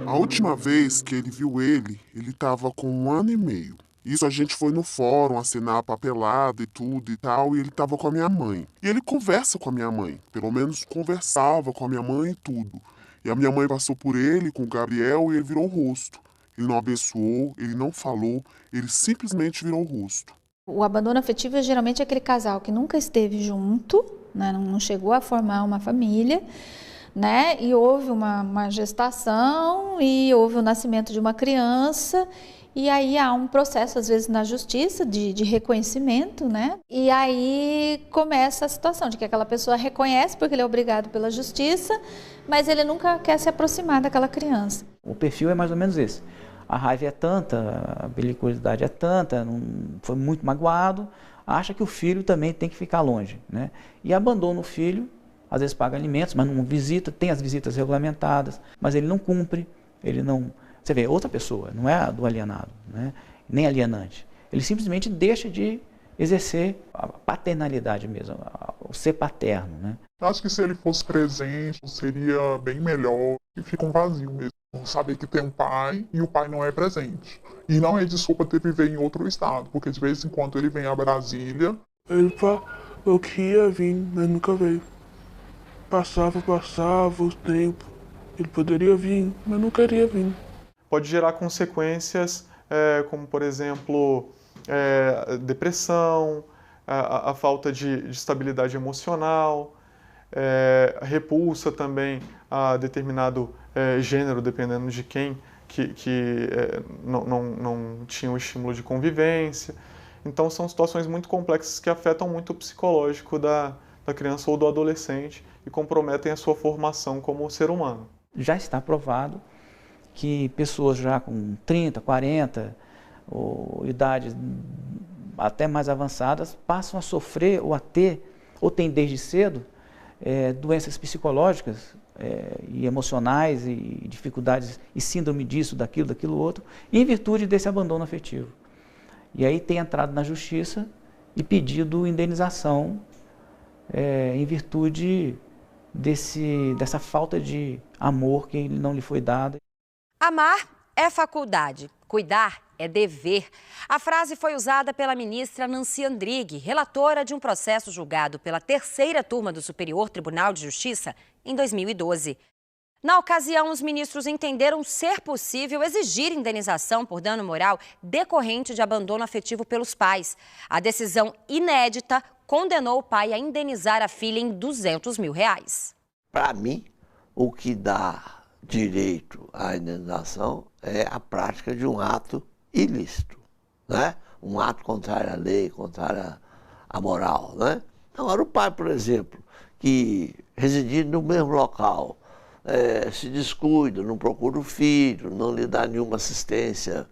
A última vez que ele viu ele estava com 1 ano e meio. Isso a gente foi no fórum assinar a papelada e tudo e tal, e ele estava com a minha mãe. E ele conversa com a minha mãe, pelo menos conversava com a minha mãe e tudo. E a minha mãe passou por ele com o Gabriel e ele virou o rosto. Ele não abençoou, ele não falou, ele simplesmente virou o rosto. O abandono afetivo é geralmente aquele casal que nunca esteve junto, né, não chegou a formar uma família, né, e houve uma gestação e houve o nascimento de uma criança, e aí há um processo, às vezes, na justiça de reconhecimento, né, e aí começa a situação de que aquela pessoa reconhece porque ele é obrigado pela justiça, mas ele nunca quer se aproximar daquela criança. O perfil é mais ou menos esse. A raiva é tanta, a belicosidade é tanta, foi muito magoado, acha que o filho também tem que ficar longe, né? E abandona o filho, às vezes paga alimentos, mas não visita, tem as visitas regulamentadas, mas ele não cumpre, ele não... Você vê, outra pessoa, não é a do alienado, né? Nem alienante. Ele simplesmente deixa de exercer a paternalidade mesmo, o ser paterno, né? Acho que se ele fosse presente, seria bem melhor e fica um vazio mesmo. Saber que tem um pai e o pai não é presente. E não é desculpa ter viver em outro estado, porque de vez em quando ele vem a Brasília. Ele falou que ia vir, mas nunca veio. Passava o tempo. Ele poderia vir, mas não queria vir. Pode gerar consequências como, por exemplo, depressão, a falta de estabilidade emocional, repulsa também a determinado gênero, dependendo de quem não tinha o estímulo de convivência. Então são situações muito complexas que afetam muito o psicológico da criança ou do adolescente e comprometem a sua formação como ser humano. Já está provado que pessoas já com 30, 40, ou idades até mais avançadas, passam a sofrer ou a ter, ou têm desde cedo, doenças psicológicas e emocionais e dificuldades e síndrome disso, daquilo outro, em virtude desse abandono afetivo. E aí tem entrado na justiça e pedido indenização em virtude dessa falta de amor que não lhe foi dada. Amar é faculdade, cuidar é dever. A frase foi usada pela ministra Nancy Andrighi, relatora de um processo julgado pela terceira turma do Superior Tribunal de Justiça em 2012. Na ocasião, os ministros entenderam ser possível exigir indenização por dano moral decorrente de abandono afetivo pelos pais. A decisão inédita condenou o pai a indenizar a filha em R$200 mil. Para mim, o que dá direito à indenização é a prática de um ato ilícito, né? Um ato contrário à lei, contrário à moral, né? Agora, o pai, por exemplo, que residindo no mesmo local, se descuida, não procura o filho, não lhe dá nenhuma assistência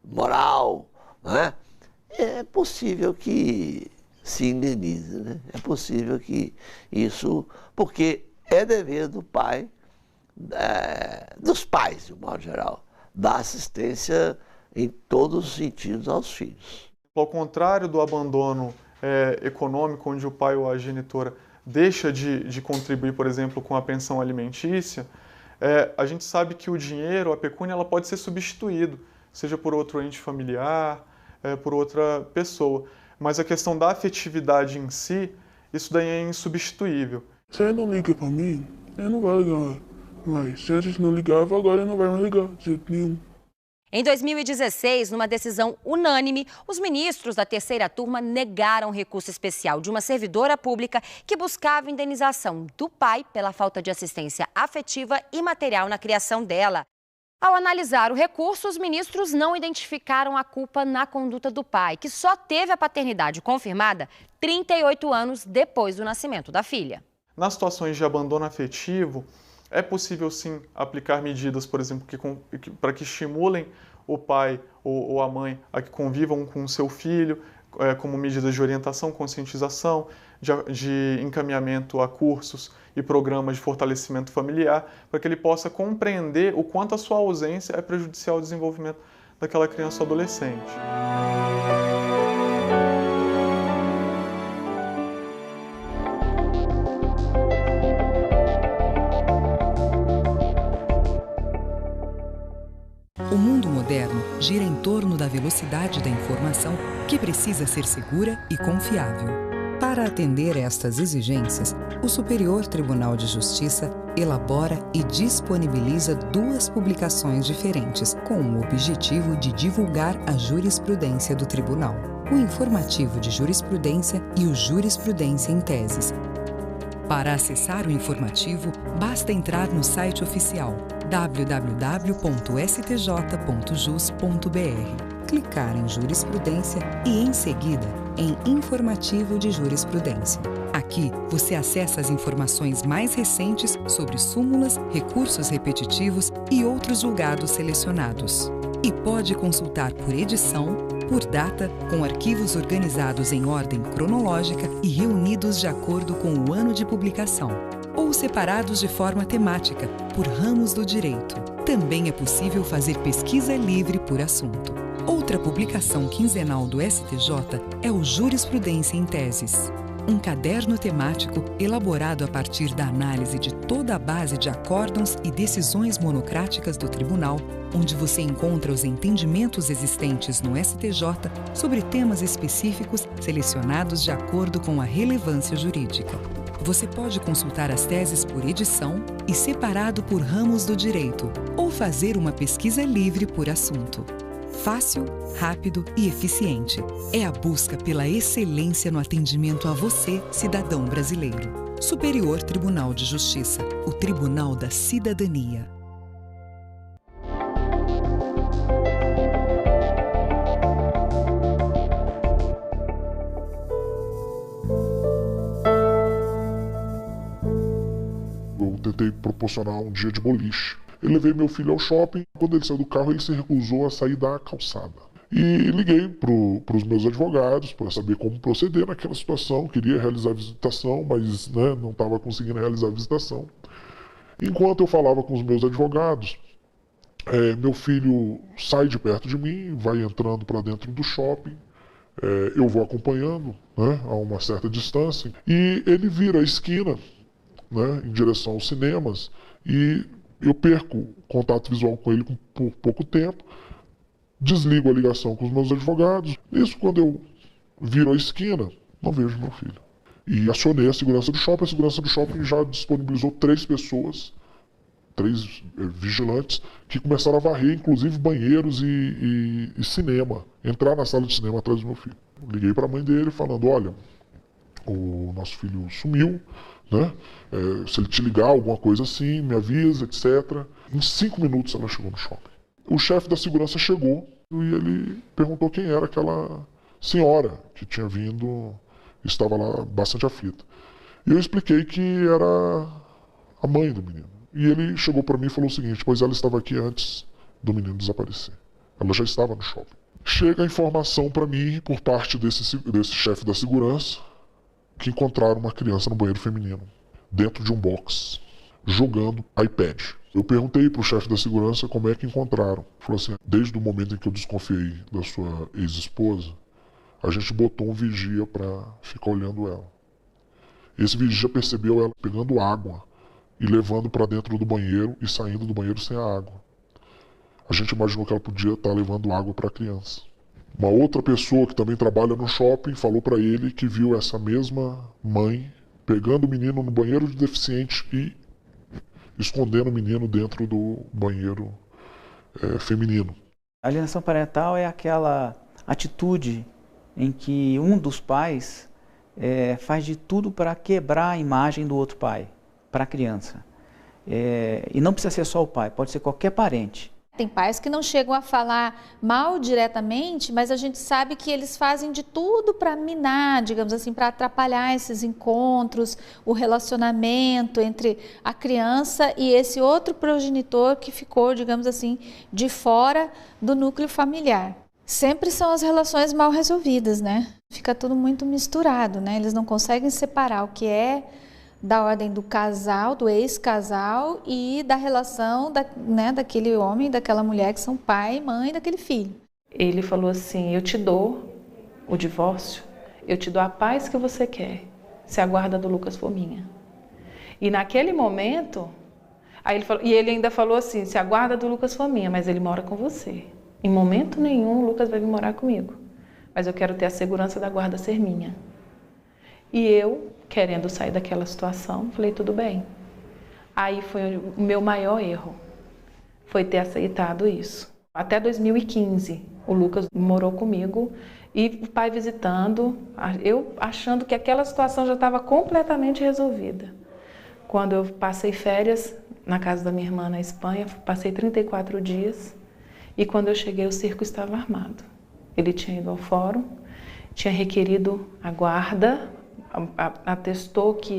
moral, né? É possível que se indenize, né? É possível que isso, porque é dever do pai, dos pais, de um modo geral, dar assistência em todos os sentidos aos filhos. Ao contrário do abandono econômico, onde o pai ou a genitora deixa de contribuir, por exemplo, com a pensão alimentícia, a gente sabe que o dinheiro, a pecúnia, ela pode ser substituído, seja por outro ente familiar, por outra pessoa. Mas a questão da afetividade em si, isso daí é insubstituível. Se ele não liga pra mim, ele não vai ligar. Mas se a gente não ligava, agora ele não vai mais ligar, de jeito nenhum. Em 2016, numa decisão unânime, os ministros da terceira turma negaram recurso especial de uma servidora pública que buscava indenização do pai pela falta de assistência afetiva e material na criação dela. Ao analisar o recurso, os ministros não identificaram a culpa na conduta do pai, que só teve a paternidade confirmada 38 anos depois do nascimento da filha. Nas situações de abandono afetivo, é possível sim aplicar medidas, por exemplo, para que estimulem o pai ou a mãe a que convivam com o seu filho, como medidas de orientação, conscientização, de encaminhamento a cursos e programas de fortalecimento familiar, para que ele possa compreender o quanto a sua ausência é prejudicial ao desenvolvimento daquela criança ou adolescente. mundo moderno gira em torno da velocidade da informação, que precisa ser segura e confiável. Para atender estas exigências, o Superior Tribunal de Justiça elabora e disponibiliza 2 publicações diferentes, com o objetivo de divulgar a jurisprudência do Tribunal: o Informativo de Jurisprudência e o Jurisprudência em Teses. Para acessar o informativo, basta entrar no site oficial www.stj.jus.br, clicar em Jurisprudência e, em seguida, em Informativo de Jurisprudência. Aqui, você acessa as informações mais recentes sobre súmulas, recursos repetitivos e outros julgados selecionados. E pode consultar por edição, por data, com arquivos organizados em ordem cronológica e reunidos de acordo com o ano de publicação, ou separados de forma temática, por ramos do direito. Também é possível fazer pesquisa livre por assunto. Outra publicação quinzenal do STJ é o Jurisprudência em Teses, um caderno temático elaborado a partir da análise de toda a base de acórdãos e decisões monocráticas do Tribunal, onde você encontra os entendimentos existentes no STJ sobre temas específicos selecionados de acordo com a relevância jurídica. Você pode consultar as teses por edição e separado por ramos do direito, ou fazer uma pesquisa livre por assunto. Fácil, rápido e eficiente. É a busca pela excelência no atendimento a você, cidadão brasileiro. Superior Tribunal de Justiça, o Tribunal da Cidadania. Eu tentei proporcionar um dia de boliche. Eu levei meu filho ao shopping. Quando ele saiu do carro, ele se recusou a sair da calçada. E liguei para os meus advogados para saber como proceder naquela situação. Queria realizar a visitação, mas não estava conseguindo realizar a visitação. Enquanto eu falava com os meus advogados, meu filho sai de perto de mim, vai entrando para dentro do shopping. Eu vou acompanhando a uma certa distância. E ele vira a esquina em direção aos cinemas e eu perco contato visual com ele por pouco tempo, desligo a ligação com os meus advogados. Nisso, quando eu viro a esquina, não vejo meu filho. E acionei a segurança do shopping. A segurança do shopping já disponibilizou 3 pessoas, 3 vigilantes, que começaram a varrer, inclusive, banheiros e cinema. Entrar na sala de cinema atrás do meu filho. Liguei para a mãe dele falando: olha, o nosso filho sumiu, se ele te ligar, alguma coisa assim, me avisa, etc. Em 5 minutos ela chegou no shopping. O chefe da segurança chegou e ele perguntou quem era aquela senhora que tinha vindo, estava lá bastante aflita. E eu expliquei que era a mãe do menino. E ele chegou para mim e falou o seguinte: pois ela estava aqui antes do menino desaparecer. Ela já estava no shopping. Chega a informação para mim, por parte desse chefe da segurança, que encontraram uma criança no banheiro feminino, dentro de um box, jogando iPad. Eu perguntei para o chefe da segurança como é que encontraram. Ele falou assim: desde o momento em que eu desconfiei da sua ex-esposa, a gente botou um vigia para ficar olhando ela. Esse vigia percebeu ela pegando água e levando para dentro do banheiro e saindo do banheiro sem a água. A gente imaginou que ela podia estar levando água para a criança. Uma outra pessoa que também trabalha no shopping falou para ele que viu essa mesma mãe pegando o menino no banheiro de deficiente e escondendo o menino dentro do banheiro feminino. A alienação parental é aquela atitude em que um dos pais faz de tudo para quebrar a imagem do outro pai, para a criança. E não precisa ser só o pai, pode ser qualquer parente. Tem pais que não chegam a falar mal diretamente, mas a gente sabe que eles fazem de tudo para minar, digamos assim, para atrapalhar esses encontros, o relacionamento entre a criança e esse outro progenitor que ficou, digamos assim, de fora do núcleo familiar. Sempre são as relações mal resolvidas, né? Fica tudo muito misturado, né? Eles não conseguem separar o que é da ordem do casal, do ex-casal e da relação daquele homem, daquela mulher que são pai e mãe daquele filho. Ele falou assim: eu te dou o divórcio, eu te dou a paz que você quer, se a guarda do Lucas for minha. E naquele momento, Aí ele falou, e ele ainda falou assim, se a guarda do Lucas for minha, mas ele mora com você. Em momento nenhum o Lucas vai vir morar comigo, mas eu quero ter a segurança da guarda ser minha. E eu, querendo sair daquela situação, falei, tudo bem. Aí foi o meu maior erro, foi ter aceitado isso. Até 2015, o Lucas morou comigo e o pai visitando, eu achando que aquela situação já estava completamente resolvida. Quando eu passei férias na casa da minha irmã na Espanha, passei 34 dias e quando eu cheguei o circo estava armado. Ele tinha ido ao fórum, tinha requerido a guarda, atestou que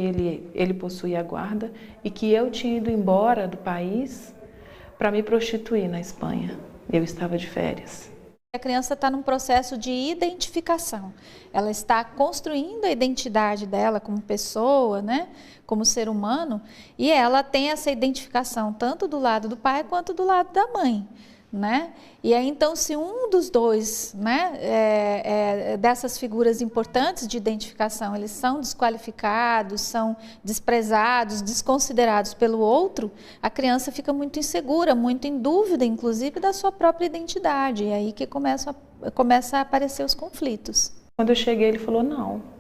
ele possuía a guarda e que eu tinha ido embora do país para me prostituir na Espanha. Eu estava de férias. A criança está num processo de identificação. Ela está construindo a identidade dela como pessoa, né, como ser humano, e ela tem essa identificação tanto do lado do pai quanto do lado da mãe. Né? E aí, então, se um dos dois, né, dessas figuras importantes de identificação, eles são desqualificados, são desprezados, desconsiderados pelo outro, a criança fica muito insegura, muito em dúvida, inclusive, da sua própria identidade. E aí que começa a aparecer os conflitos. Quando eu cheguei, ele falou, não.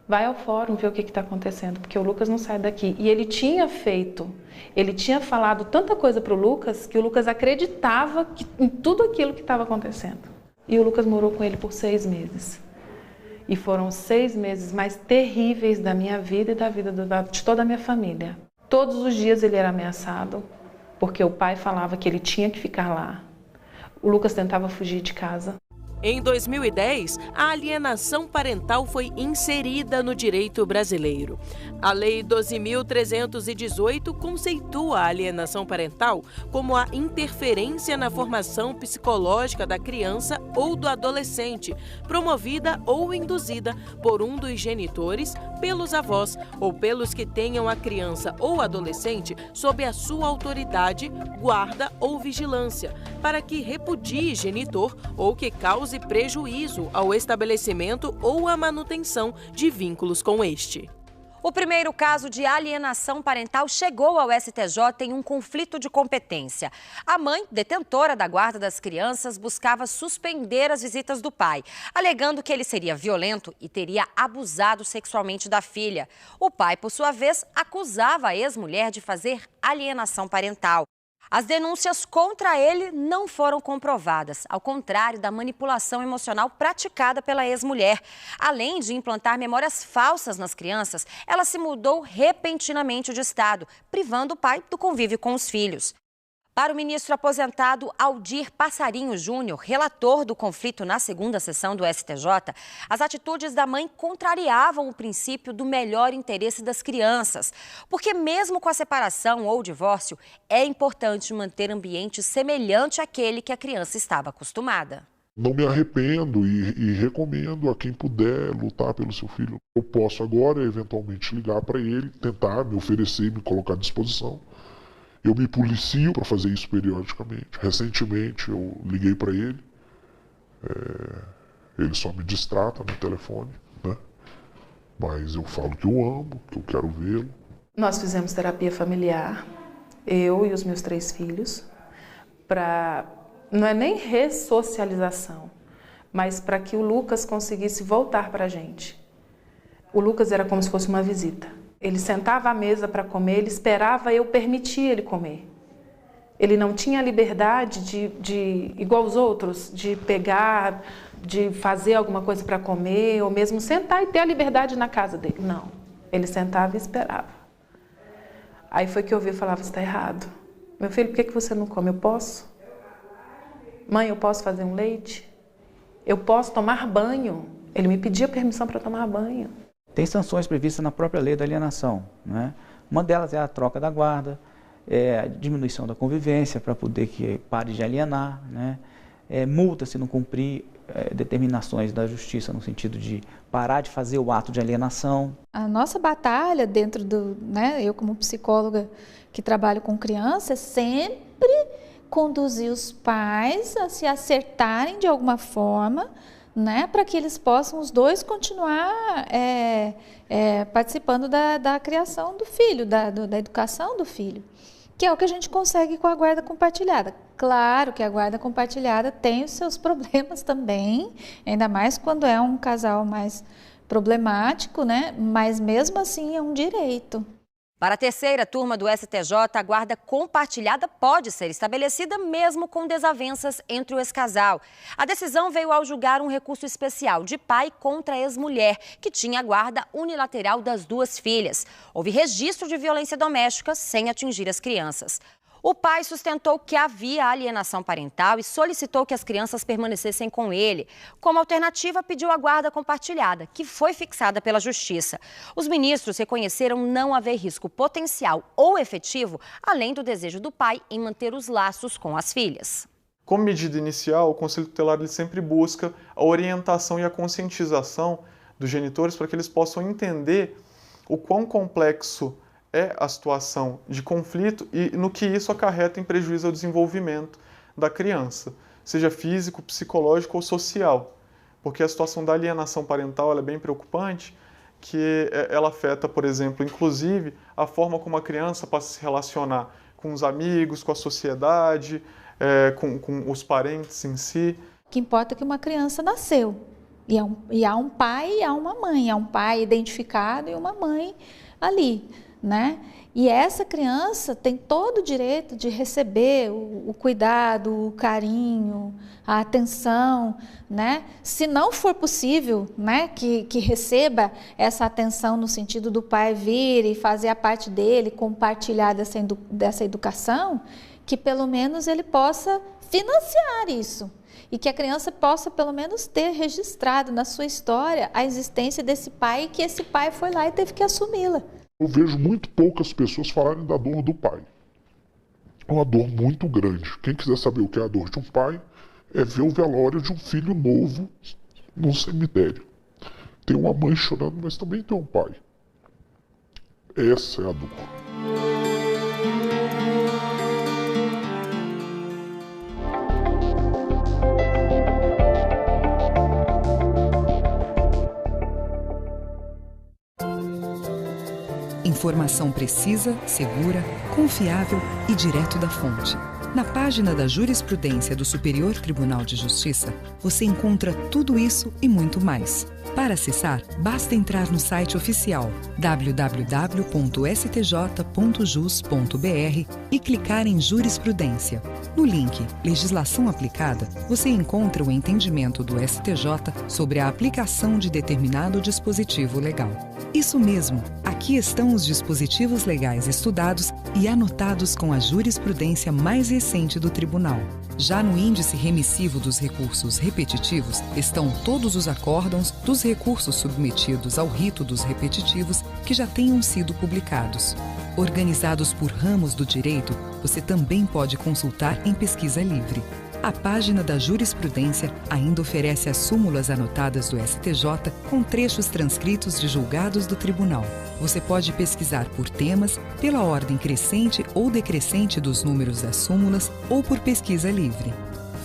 Vai ao fórum ver o que está acontecendo, porque o Lucas não sai daqui. E ele tinha falado tanta coisa para o Lucas, que o Lucas acreditava em tudo aquilo que estava acontecendo. E o Lucas morou com ele por 6 meses. E foram 6 meses mais terríveis da minha vida e da vida de toda a minha família. Todos os dias ele era ameaçado, porque o pai falava que ele tinha que ficar lá. O Lucas tentava fugir de casa. Em 2010, a alienação parental foi inserida no direito brasileiro. A Lei 12.318 conceitua a alienação parental como a interferência na formação psicológica da criança ou do adolescente, promovida ou induzida por um dos genitores, pelos avós ou pelos que tenham a criança ou adolescente sob a sua autoridade, guarda ou vigilância, para que repudie genitor ou que cause prejuízo ao estabelecimento ou à manutenção de vínculos com este. O primeiro caso de alienação parental chegou ao STJ em um conflito de competência. A mãe, detentora da guarda das crianças, buscava suspender as visitas do pai, alegando que ele seria violento e teria abusado sexualmente da filha. O pai, por sua vez, acusava a ex-mulher de fazer alienação parental. As denúncias contra ele não foram comprovadas, ao contrário da manipulação emocional praticada pela ex-mulher. Além de implantar memórias falsas nas crianças, ela se mudou repentinamente de estado, privando o pai do convívio com os filhos. Para o ministro aposentado Aldir Passarinho Júnior, relator do conflito na segunda sessão do STJ, as atitudes da mãe contrariavam o princípio do melhor interesse das crianças, porque mesmo com a separação ou divórcio, é importante manter ambiente semelhante àquele que a criança estava acostumada. Não me arrependo e recomendo a quem puder lutar pelo seu filho. Eu posso agora, eventualmente, ligar para ele, tentar me oferecer, me colocar à disposição. Eu me policio para fazer isso periodicamente. Recentemente eu liguei para ele, ele só me distrata no telefone, né? Mas eu falo que o amo, que eu quero vê-lo. Nós fizemos terapia familiar, eu e os meus 3 filhos, não é nem ressocialização, mas para que o Lucas conseguisse voltar para a gente. O Lucas era como se fosse uma visita. Ele sentava à mesa para comer, ele esperava eu permitir ele comer. Ele não tinha liberdade igual os outros, de pegar, de fazer alguma coisa para comer, ou mesmo sentar e ter a liberdade na casa dele. Não, ele sentava e esperava. Aí foi que eu ouvi e falava, está errado. Meu filho, por que você não come? Eu posso? Mãe, eu posso fazer um leite? Eu posso tomar banho? Ele me pedia permissão para tomar banho. Tem sanções previstas na própria lei da alienação, né? Uma delas é a troca da guarda, a diminuição da convivência para poder que pare de alienar, né? Multa se não cumprir determinações da justiça no sentido de parar de fazer o ato de alienação. A nossa batalha dentro eu como psicóloga que trabalho com crianças, sempre conduzir os pais a se acertarem de alguma forma, né, para que eles possam, os dois, continuar participando da criação do filho, da educação do filho. que é o que a gente consegue com a guarda compartilhada. Claro que a guarda compartilhada tem os seus problemas também, ainda mais quando é um casal mais problemático, né? Mas mesmo assim é um direito. Para a terceira turma do STJ, a guarda compartilhada pode ser estabelecida mesmo com desavenças entre o ex-casal. A decisão veio ao julgar um recurso especial de pai contra a ex-mulher, que tinha a guarda unilateral das duas filhas. Houve registro de violência doméstica sem atingir as crianças. O pai sustentou que havia alienação parental e solicitou que as crianças permanecessem com ele. Como alternativa, pediu a guarda compartilhada, que foi fixada pela Justiça. Os ministros reconheceram não haver risco potencial ou efetivo, além do desejo do pai em manter os laços com as filhas. Como medida inicial, o Conselho Tutelar ele sempre busca a orientação e a conscientização dos genitores para que eles possam entender o quão complexo é a situação de conflito e no que isso acarreta em prejuízo ao desenvolvimento da criança, seja físico, psicológico ou social. Porque a situação da alienação parental ela é bem preocupante, que ela afeta, por exemplo, inclusive, a forma como a criança passa a se relacionar com os amigos, com a sociedade, com os parentes em si. O que importa é que uma criança nasceu. E há um pai e há uma mãe. Há um pai identificado e uma mãe ali, né? E essa criança tem todo o direito de receber o cuidado, o carinho, a atenção, né? Se não for possível, né, que receba essa atenção no sentido do pai vir e fazer a parte dele, compartilhar dessa educação, que pelo menos ele possa financiar isso. E que a criança possa, pelo menos, ter registrado na sua história a existência desse pai e que esse pai foi lá e teve que assumi-la. Eu vejo muito poucas pessoas falarem da dor do pai. É uma dor muito grande. Quem quiser saber o que é a dor de um pai, é ver o velório de um filho novo num cemitério. Tem uma mãe chorando, mas também tem um pai. Essa é a dor. Informação precisa, segura, confiável e direto da fonte. Na página da Jurisprudência do Superior Tribunal de Justiça, você encontra tudo isso e muito mais. Para acessar, basta entrar no site oficial www.stj.jus.br e clicar em Jurisprudência. No link Legislação Aplicada, você encontra o entendimento do STJ sobre a aplicação de determinado dispositivo legal. Isso mesmo, aqui estão os dispositivos legais estudados e anotados com a jurisprudência mais recente do Tribunal. Já no índice remissivo dos recursos repetitivos estão todos os acórdãos dos recursos submetidos ao rito dos repetitivos que já tenham sido publicados. Organizados por ramos do direito, você também pode consultar em pesquisa livre. A página da Jurisprudência ainda oferece as súmulas anotadas do STJ com trechos transcritos de julgados do Tribunal. Você pode pesquisar por temas, pela ordem crescente ou decrescente dos números das súmulas ou por pesquisa livre.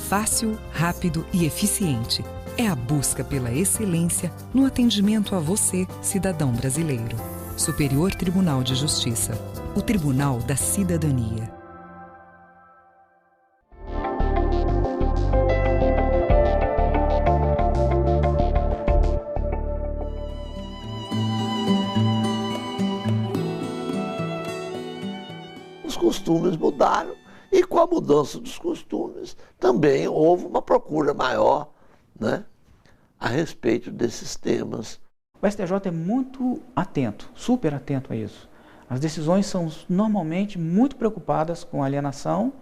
Fácil, rápido e eficiente. É a busca pela excelência no atendimento a você, cidadão brasileiro. Superior Tribunal de Justiça. O Tribunal da Cidadania. Os costumes mudaram e com a mudança dos costumes também houve uma procura maior, né, a respeito desses temas. O STJ é muito atento, super atento a isso. As decisões são normalmente muito preocupadas com a alienação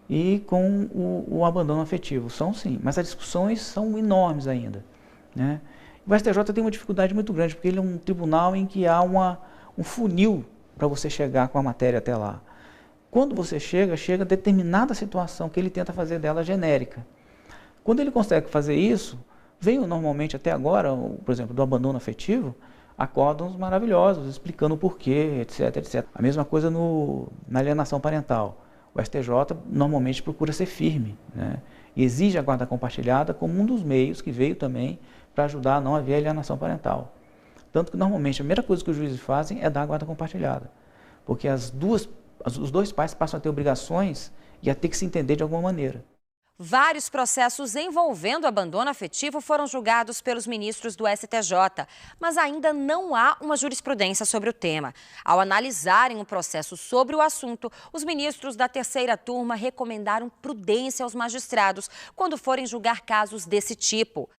e com o abandono afetivo. São sim, mas as discussões são enormes ainda, né? O STJ tem uma dificuldade muito grande, porque ele é um tribunal em que há um funil para você chegar com a matéria até lá. Quando você chega a determinada situação que ele tenta fazer dela genérica. Quando ele consegue fazer isso, veio normalmente até agora, por exemplo, do abandono afetivo, acórdãos maravilhosos, explicando o porquê, etc, etc. A mesma coisa na alienação parental. O STJ normalmente procura ser firme, né? E exige a guarda compartilhada como um dos meios que veio também para ajudar a não haver alienação parental. Tanto que normalmente a primeira coisa que os juízes fazem é dar a guarda compartilhada. Porque as duas os dois pais passam a ter obrigações e a ter que se entender de alguma maneira. Vários processos envolvendo abandono afetivo foram julgados pelos ministros do STJ, mas ainda não há uma jurisprudência sobre o tema. Ao analisarem o processo sobre o assunto, os ministros da terceira turma recomendaram prudência aos magistrados quando forem julgar casos desse tipo.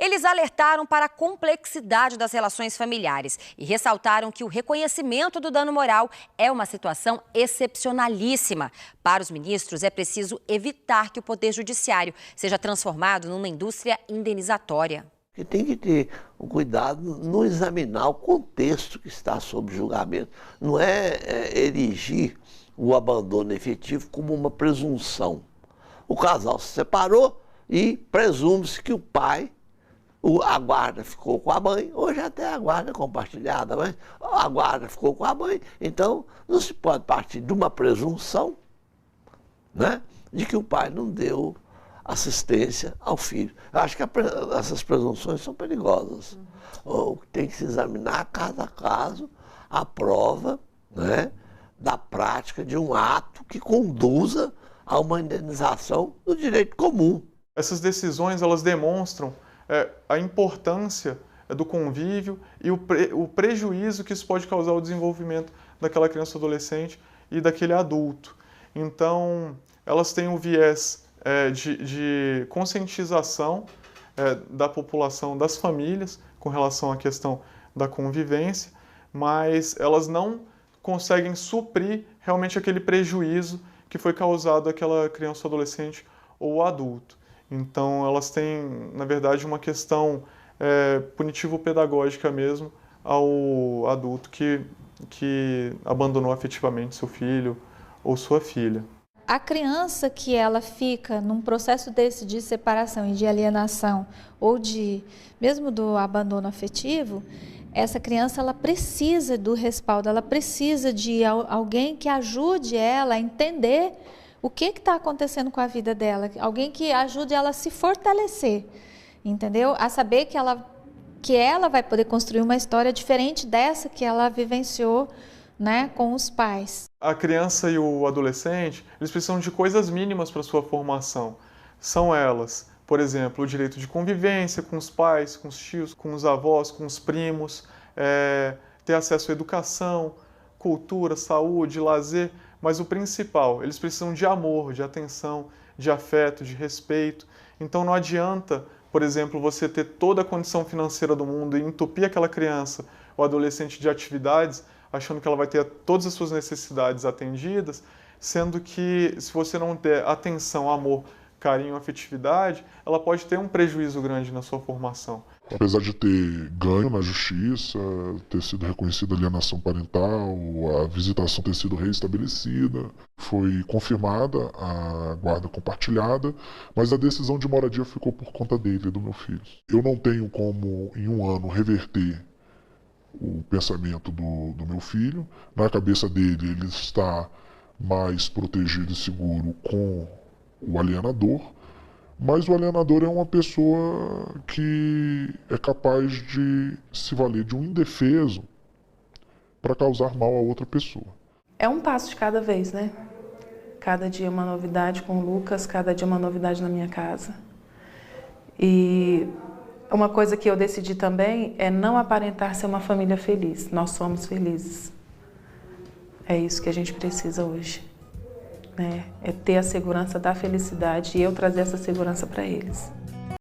Eles alertaram para a complexidade das relações familiares e ressaltaram que o reconhecimento do dano moral é uma situação excepcionalíssima. Para os ministros, é preciso evitar que o Poder Judiciário seja transformado numa indústria indenizatória. Que tem que ter um cuidado no examinar o contexto que está sob julgamento. Não é erigir o abandono efetivo como uma presunção. O casal se separou e presume-se que o pai... A guarda ficou com a mãe, hoje até a guarda é compartilhada, mas a guarda ficou com a mãe, então não se pode partir de uma presunção, né, de que o pai não deu assistência ao filho. Eu acho que essas presunções são perigosas. Tem que se examinar caso a caso a prova, né, da prática de um ato que conduza a uma indenização do direito comum. Essas decisões, elas demonstram a importância do convívio e o prejuízo que isso pode causar ao desenvolvimento daquela criança ou adolescente e daquele adulto. Então, elas têm um viés de conscientização da população, das famílias, com relação à questão da convivência, mas elas não conseguem suprir realmente aquele prejuízo que foi causado àquela criança ou adolescente ou adulto. Então, elas têm, na verdade, uma questão punitivo-pedagógica mesmo ao adulto que abandonou afetivamente seu filho ou sua filha. A criança que ela fica num processo desse de separação e de alienação ou mesmo do abandono afetivo, essa criança ela precisa do respaldo, ela precisa de alguém que ajude ela a entender o que está acontecendo com a vida dela, alguém que ajude ela a se fortalecer, entendeu? A saber que ela vai poder construir uma história diferente dessa que ela vivenciou, né, com os pais. A criança e o adolescente, eles precisam de coisas mínimas para sua formação. São elas, por exemplo, o direito de convivência com os pais, com os tios, com os avós, com os primos, ter acesso à educação, cultura, saúde, lazer. Mas o principal, eles precisam de amor, de atenção, de afeto, de respeito. Então não adianta, por exemplo, você ter toda a condição financeira do mundo e entupir aquela criança ou adolescente de atividades, achando que ela vai ter todas as suas necessidades atendidas, sendo que se você não der atenção, amor, carinho, afetividade, ela pode ter um prejuízo grande na sua formação. Apesar de ter ganho na justiça, ter sido reconhecida a alienação parental, a visitação ter sido reestabelecida, foi confirmada a guarda compartilhada, mas a decisão de moradia ficou por conta dele e do meu filho. Eu não tenho como, em um ano, reverter o pensamento do meu filho. Na cabeça dele, ele está mais protegido e seguro com o alienador, mas o alienador é uma pessoa que é capaz de se valer de um indefeso para causar mal a outra pessoa. É um passo de cada vez, né? Cada dia uma novidade com o Lucas, cada dia uma novidade na minha casa. E uma coisa que eu decidi também é não aparentar ser uma família feliz. Nós somos felizes. É isso que a gente precisa hoje. É ter a segurança da felicidade e eu trazer essa segurança para eles.